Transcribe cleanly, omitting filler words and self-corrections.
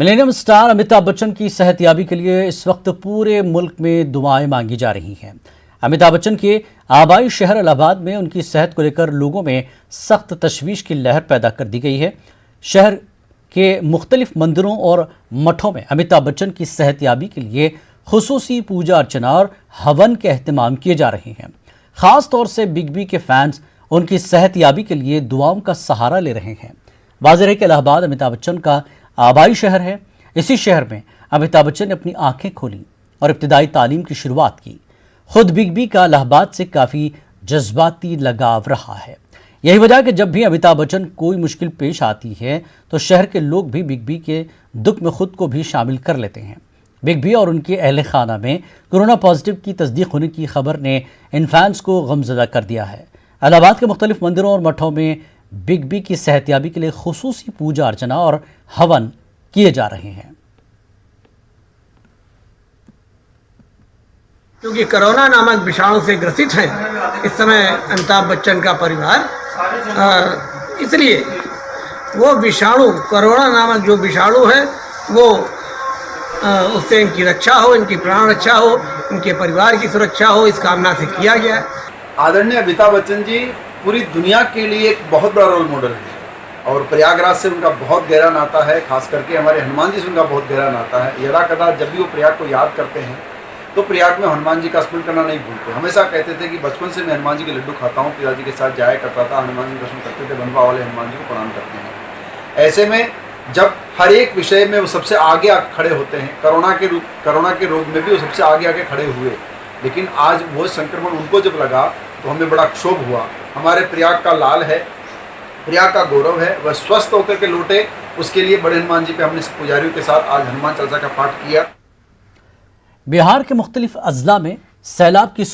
Millennium star Amitabh Bachchan की सेहतयाबी के लिए इस वक्त पूरे मुल्क में दुआएं मांगी जा रही हैं। अमिताभ बच्चन के आबाई शहर इलाहाबाद में उनकी सेहत को लेकर लोगों में सख्त तशवीश की लहर पैदा कर दी गई है। शहर के मुख्तलिफ मंदिरों और मठों में अमिताभ बच्चन की सेहतयाबी के लिए खुसूसी पूजा अर्चना और हवन के अहतमाम किए जा रहे हैं। खास तौर से बिग बी के फैंस उनकी सेहतयाबी के लिए दुआओं का सहारा ले रहे हैं। वाज़ेह है कि इलाहाबाद अमिताभ बच्चन का आबाई शहर है। इसी शहर में अमिताभ बच्चन ने अपनी आंखें खोली और इब्तिदाई तालीम की शुरुआत की। खुद बिग बी का इलाहाबाद से काफ़ी जज्बाती लगाव रहा है। यही वजह है कि जब भी अमिताभ बच्चन कोई मुश्किल पेश आती है तो शहर के लोग भी बिग बी के दुख में खुद को भी शामिल कर लेते हैं। बिग बी और उनके अहल खाना में कोरोना पॉजिटिव की तस्दीक होने की खबर ने इन फैंस को गमज़दा कर दिया है। इलाहाबाद के मुख्तलिफ मंदिरों और मठों में बिग बी की सेहतयाबी के लिए खुसूसी पूजा अर्चना और हवन किए जा रहे हैं। क्योंकि कोरोना नामक विषाणु से ग्रसित है इस समय अमिताभ बच्चन का परिवार, इसलिए वो विषाणु, कोरोना नामक जो विषाणु है वो उससे इनकी रक्षा हो, इनकी प्राण रक्षा हो, इनके परिवार की सुरक्षा हो, इस कामना से किया गया है। आदरणीय अमिताभ बच्चन जी पूरी दुनिया के लिए एक बहुत बड़ा रोल मॉडल है और प्रयागराज से उनका बहुत गहरा नाता है। खास करके हमारे हनुमान जी से उनका बहुत गहरा नाता है। यदा कदा जब भी वो प्रयाग को याद करते हैं तो प्रयाग में हनुमान जी का स्मरण करना नहीं भूलते। हमेशा कहते थे कि बचपन से मैं हनुमान जी के लड्डू खाता हूँ, पिताजी के साथ जाया करता था, हनुमान जी दर्शन करते थे, बनवा वाले हनुमान जी को प्रणाम करते हैं। ऐसे में जब हर एक विषय में वो सबसे आगे आके खड़े होते हैं, कोरोना के रोग में भी वो सबसे आगे आके खड़े हुए। लेकिन आज वो संक्रमण उनको जब लगा तो हमें बड़ा क्षोभ हुआ। हमारे प्रयाग का लाल है, प्रयाग का गौरव है, वह स्वस्थ होकर के लौटे, उसके लिए बड़े हनुमान जी पे हमने पुजारियों के साथ आज हनुमान चालीसा का पाठ किया। बिहार के मुख्तलिफ अजला में सैलाब की